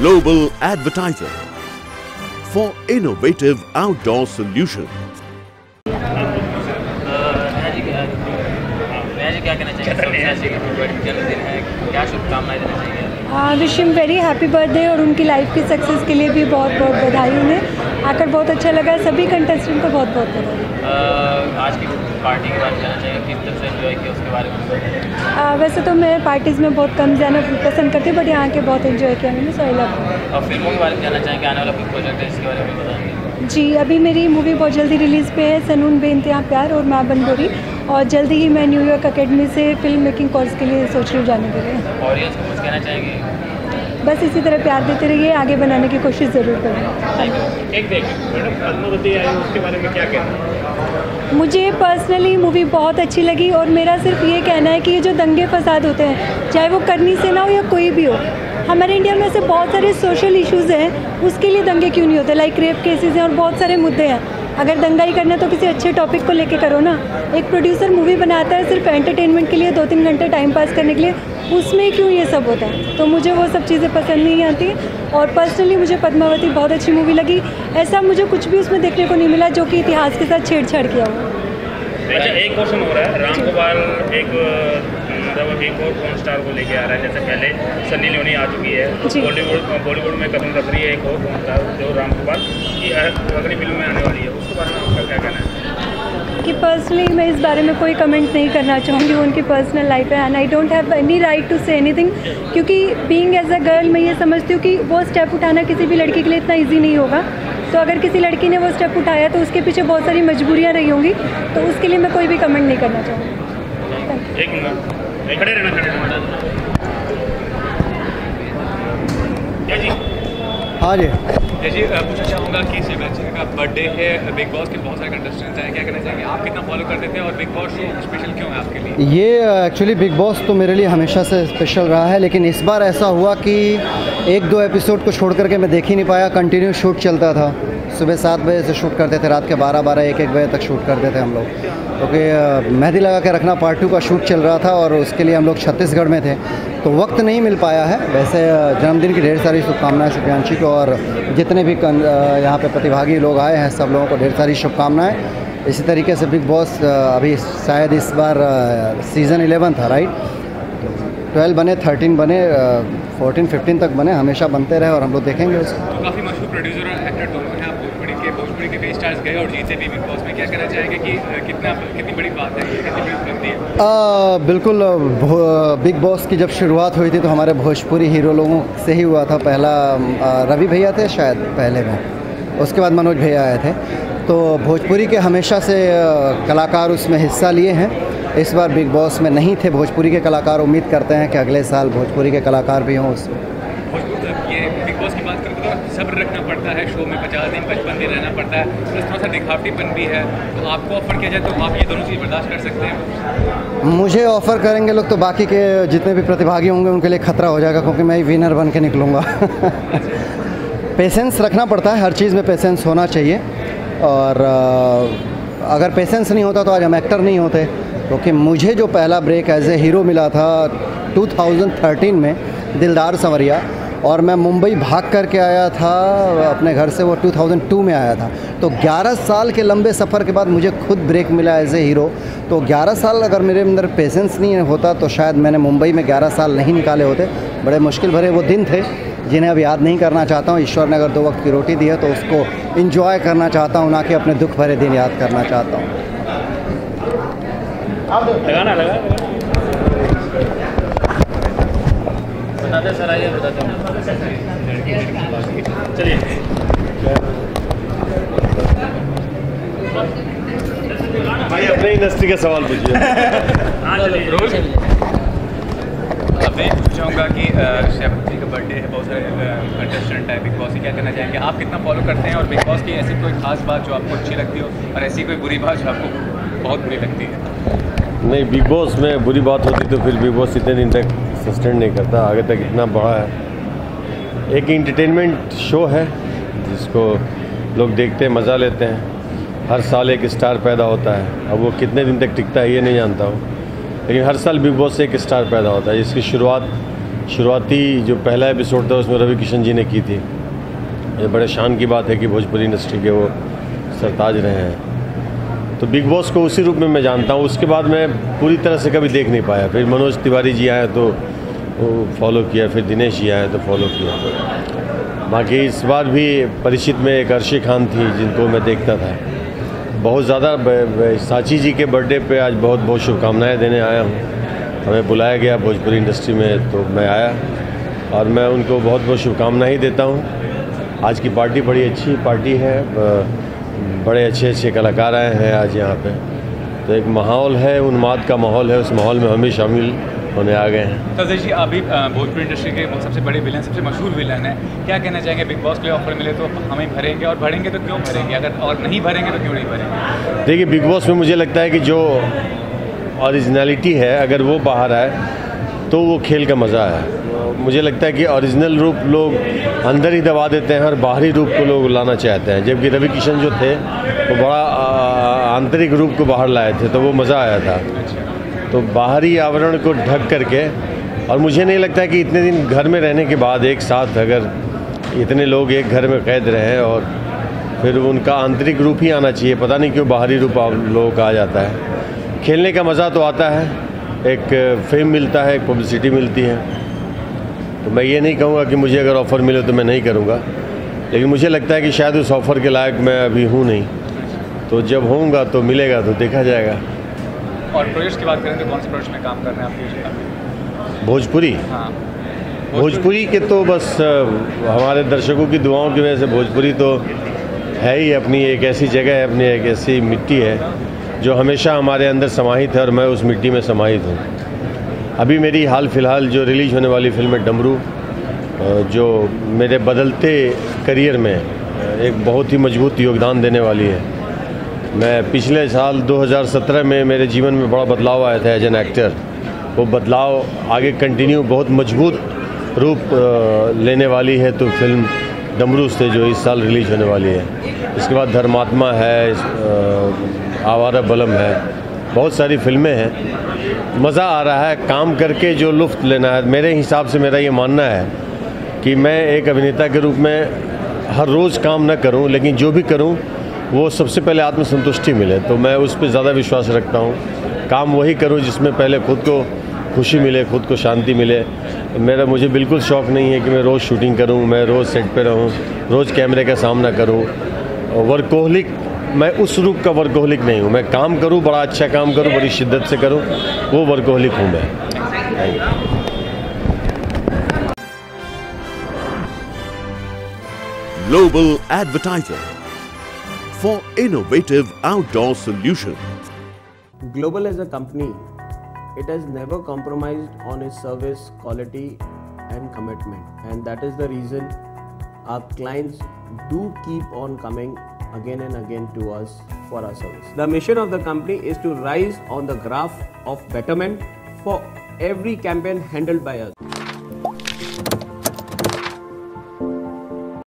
global advertiser for innovative outdoor solutions. क्या कहना चाहिए? जन्मदिन है, क्या शुभकामनाएं देना चाहिए? Wish him very happy birthday और उनकी लाइफ की सक्सेस के लिए भी बहुत बहुत बधाई। उन्हें आकर बहुत अच्छा लगा। सभी कंटेस्टेंट को बहुत बहुत बधाई। आज की पार्टी के बारे में जानना चाहिए, किस तरह से एंजॉय किया उसके बारे में? वैसे तो मैं पार्टीज़ में बहुत कम जाना पसंद करती हूँ, बट यहाँ के बहुत एंजॉय किया मैंने। सो आई लव। और फिल्मों के बारे में जानना चाहेंगे, आने वाला कोई प्रोजेक्ट है इसके बारे में बताएंगे? जी, अभी मेरी मूवी बहुत जल्दी रिलीज़ पे है, सनून बेइंतहा प्यार और माँ बनगोरी, और जल्दी ही मैं न्यूयॉर्क अकेडमी से फिल्म मेकिंग कोर्स के लिए सोच रही हूँ जाने के लिए। ऑडियंस को कुछ कहना चाहेंगे? बस इसी तरह प्यार देते रहिए, आगे बनाने की कोशिश ज़रूर करें। उसके बारे में क्या कहना है? मुझे पर्सनली मूवी बहुत अच्छी लगी, और मेरा सिर्फ ये कहना है कि ये जो दंगे फसाद होते हैं, चाहे वो करनी से ना हो या कोई भी हो, हमारे इंडिया में से बहुत सारे सोशल इश्यूज़ हैं, उसके लिए दंगे क्यों नहीं होते? लाइक रेप केसेस हैं और बहुत सारे मुद्दे हैं। अगर दंगा ही करना है तो किसी अच्छे टॉपिक को लेके करो ना। एक प्रोड्यूसर मूवी बनाता है सिर्फ एंटरटेनमेंट के लिए, 2-3 घंटे टाइम पास करने के लिए, उसमें क्यों ये सब होता है? तो मुझे वो सब चीज़ें पसंद नहीं आती। और पर्सनली मुझे पद्मावती बहुत अच्छी मूवी लगी। ऐसा मुझे कुछ भी उसमें देखने को नहीं मिला जो कि इतिहास के साथ छेड़छाड़ किया हुआ। अच्छा, एक क्वेश्चन हो रहा है, राम गोपाल एक और कौन स्टार को लेके आ रहा है? जैसे पहले सन्नी लियोनी आ चुकी है, बॉलीवुड में कदम रख रही है एक और कौन स्टार जो राम गोपाल की अगली फिल्म में आने वाली है, उसके बारे में आपका क्या कहना है? कि पर्सनली मैं इस बारे में कोई कमेंट नहीं करना चाहूँगी। उनकी पर्सनल लाइफ है and I don't have any right to say anything, क्योंकि बीइंग एज अ गर्ल मैं ये समझती हूँ कि वो स्टेप उठाना किसी भी लड़की के लिए इतना ईजी नहीं होगा। तो अगर किसी लड़की ने वो स्टेप उठाया तो उसके पीछे बहुत सारी मजबूरियाँ रही होंगी, तो उसके लिए मैं कोई भी कमेंट नहीं करना चाहूँगी। एक मिनट खड़े रहना। क्या जी? हाँ जी जी, पूछना चाहूँगा कि शिवराज का बर्थडे है, बिग बॉस के बहुत सारे कंटेस्टेंट्स हैं, क्या कहना चाहेंगे? आप कितना फॉलो करते थे और बिग बॉस शो स्पेशल क्यों है आपके लिए? ये एक्चुअली बिग बॉस तो मेरे लिए हमेशा से स्पेशल रहा है, लेकिन इस बार ऐसा हुआ कि 1-2 एपिसोड को छोड़ करके मैं देख ही नहीं पाया। कंटिन्यू शूट चलता था, सुबह 7 बजे से शूट करते थे, रात के 12-12, 1-1 बजे तक शूट करते थे हम लोग, क्योंकि मेहंदी लगा के रखना पार्ट 2 का शूट चल रहा था और उसके लिए हम लोग छत्तीसगढ़ में थे, तो वक्त नहीं मिल पाया है। वैसे जन्मदिन की ढेर सारी शुभकामनाएं शुभ्रांशी को, और जितने भी यहाँ पे प्रतिभागी लोग आए हैं सब लोगों को ढेर सारी शुभकामनाएं। इसी तरीके से बिग बॉस अभी शायद इस बार सीज़न 11 था, राइट? 12 बने, 13 बने, 14-15 तक बने, हमेशा बनते रहे और हम लोग देखेंगे उसको। तो काफ़ी मशहूर प्रोड्यूसर और एक्टर दोनों हैं, आप भोजपुरी के कई स्टार्स गए और जीते भी बिग बॉस में, क्या कहना चाहेंगे कि कितनी बड़ी बात है, कितनी बड़ी उपलब्धि है? बिल्कुल, बिग बॉस की जब शुरुआत हुई थी तो हमारे भोजपुरी हीरो लोगों से ही हुआ था। पहला रवि भैया थे शायद पहले में, उसके बाद मनोज भैया आए थे। तो भोजपुरी के हमेशा से कलाकार उसमें हिस्सा लिए हैं। इस बार बिग बॉस में नहीं थे भोजपुरी के कलाकार। उम्मीद करते हैं कि अगले साल भोजपुरी के कलाकार भी हों उसमें। ये बिग बॉस की बात करें तो सब्र रखना पड़ता है, शो में 50 दिन 55 दिन रहना पड़ता है, प्लस थोड़ा सा दिखावटीपन भी है। तो आपको ऑफर किया जाए तो आप ये दोनों चीज़ बर्दाश्त कर सकते हैं? मुझे ऑफ़र करेंगे लोग तो बाकी के जितने भी प्रतिभागी होंगे उनके लिए खतरा हो जाएगा, क्योंकि मैं ही विनर बन के निकलूँगा। पेशेंस रखना पड़ता है, हर चीज़ में पेशेंस होना चाहिए, और अगर पेशेंस नहीं होता तो आज हम एक्टर नहीं होते। क्योंकि मुझे जो पहला ब्रेक एज ए हीरो मिला था 2013 में दिलदार संवरिया, और मैं मुंबई भाग करके आया था अपने घर से, वो 2002 में आया था। तो 11 साल के लंबे सफ़र के बाद मुझे खुद ब्रेक मिला एज ए हीरो। तो 11 साल अगर मेरे अंदर पेशेंस नहीं होता तो शायद मैंने मुंबई में 11 साल नहीं निकाले होते। बड़े मुश्किल भरे वो दिन थे जिन्हें अब याद नहीं करना चाहता हूँ। ईश्वर ने अगर 2 वक्त की रोटी दी है तो उसको इंजॉय करना चाहता हूँ, ना कि अपने दुख भरे दिन याद करना चाहता हूँ। लगा बताते सर, आइए बताते हैं। चलिए, भाई अपने इंडस्ट्री का सवाल पूछिए। मैं चाहूँगा कि शेफ जी का बर्थडे है, बहुत सारे कंटेस्टेंट है बिग बॉस की, क्या कहना चाहेंगे? आप कितना फॉलो करते हैं और बिग बॉस की ऐसी कोई खास बात जो आपको अच्छी लगती हो और ऐसी कोई बुरी बात जो आपको बहुत बुरी लगती है? नहीं, बिग बॉस में बुरी बात होती तो फिर बिग बॉस इतने दिन तक सस्टेन नहीं करता, आगे तक इतना बड़ा है। एक एंटरटेनमेंट शो है जिसको लोग देखते हैं, मज़ा लेते हैं। हर साल एक स्टार पैदा होता है, अब वो कितने दिन तक टिकता है ये नहीं जानता हूँ, लेकिन हर साल बिग बॉस से एक स्टार पैदा होता है जिसकी शुरुआत शुरुआती जो पहला एपिसोड था उसमें रवि किशन जी ने की थी। ये बड़े शान की बात है कि भोजपुरी इंडस्ट्री के वो सरताज रहे हैं। तो बिग बॉस को उसी रूप में मैं जानता हूँ। उसके बाद मैं पूरी तरह से कभी देख नहीं पाया। फिर मनोज तिवारी जी आए तो वो फॉलो किया, फिर दिनेश जी आए तो फॉलो किया। बाकी इस बार भी परिचित में एक अर्शी खान थी जिनको मैं देखता था बहुत ज़्यादा। साची जी के बर्थडे पे आज बहुत बहुत शुभकामनाएं देने आया हूँ। हमें बुलाया गया भोजपुरी इंडस्ट्री में तो मैं आया और मैं उनको बहुत बहुत शुभकामनाएं ही देता हूँ। आज की पार्टी बड़ी अच्छी पार्टी है, बड़े अच्छे अच्छे कलाकार आए हैं आज यहाँ पे। तो एक माहौल है, उन्माद का माहौल है, उस माहौल में हम भी शामिल होने आ गए हैं। तो जी अभी भोजपुरी इंडस्ट्री के सबसे बड़े विलन, सबसे मशहूर विलन है, क्या कहना चाहेंगे? बिग बॉस के ऑफर मिले तो हमें भरेंगे, और भरेंगे तो क्यों भरेंगे, अगर और नहीं भरेंगे तो क्यों नहीं भरेंगे? देखिए, बिग बॉस में मुझे लगता है कि जो ओरिजिनलिटी है अगर वो बाहर आए तो वो खेल का मज़ा है। मुझे लगता है कि ओरिजिनल रूप लोग अंदर ही दबा देते हैं और बाहरी रूप को लोग लाना चाहते हैं, जबकि रवि किशन जो थे वो बड़ा आंतरिक रूप को बाहर लाए थे तो वो मज़ा आया था। तो बाहरी आवरण को ढक करके, और मुझे नहीं लगता कि इतने दिन घर में रहने के बाद एक साथ अगर इतने लोग एक घर में कैद रहे और फिर उनका आंतरिक रूप ही आना चाहिए। पता नहीं क्यों बाहरी रूप लोगों का आ जाता है। खेलने का मज़ा तो आता है, एक फेम मिलता है, एक पब्लिसिटी मिलती है। तो मैं ये नहीं कहूँगा कि मुझे अगर ऑफ़र मिले तो मैं नहीं करूँगा, लेकिन मुझे लगता है कि शायद उस ऑफ़र के लायक मैं अभी हूँ नहीं। तो जब होऊंगा तो मिलेगा तो देखा जाएगा। और प्रोजेक्ट की बात करें तो कौन से प्रोजेक्ट में काम कर रहे हैं आप? भोजपुरी, हाँ, भोजपुरी के तो बस हमारे दर्शकों की दुआओं की वजह से भोजपुरी तो है ही, अपनी एक ऐसी जगह है, अपनी एक ऐसी मिट्टी है जो हमेशा हमारे अंदर समाहित है और मैं उस मिट्टी में समाहित हूँ। अभी मेरी हाल फिलहाल जो रिलीज होने वाली फिल्म है डमरू, जो मेरे बदलते करियर में एक बहुत ही मजबूत योगदान देने वाली है। मैं पिछले साल 2017 में मेरे जीवन में बड़ा बदलाव आया था एज एन एक्टर। वो बदलाव आगे कंटिन्यू बहुत मजबूत रूप लेने वाली है। तो फिल्म डमरू से जो इस साल रिलीज होने वाली है, इसके बाद धर्मात्मा है, आवारा बलम है, बहुत सारी फिल्में हैं। मज़ा आ रहा है काम करके, जो लुत्फ़ लेना है। मेरे हिसाब से मेरा ये मानना है कि मैं एक अभिनेता के रूप में हर रोज़ काम न करूं, लेकिन जो भी करूं वो सबसे पहले आत्मसंतुष्टि मिले। तो मैं उस पर ज़्यादा विश्वास रखता हूं। काम वही करूं जिसमें पहले खुद को खुशी मिले, खुद को शांति मिले। मुझे बिल्कुल शौक़ नहीं है कि मैं रोज़ शूटिंग करूं, मैं रोज़ सेट पे रहूं, रोज़ कैमरे का सामना करूं। वर्कोहलिक, मैं उस रूप का वर्कोहलिक नहीं हूँ। मैं काम करूँ, बड़ा अच्छा काम करूँ, बड़ी शिद्दत से करूँ, वो वर्कोहलिक हूँ मैं। Global Advertiser for innovative outdoor solutions. Global as a company, it has never compromised on its service quality and commitment, and that is the reason our clients do keep on coming again and again to us for our service. The mission of the company is to rise on the graph of betterment for every campaign handled by us.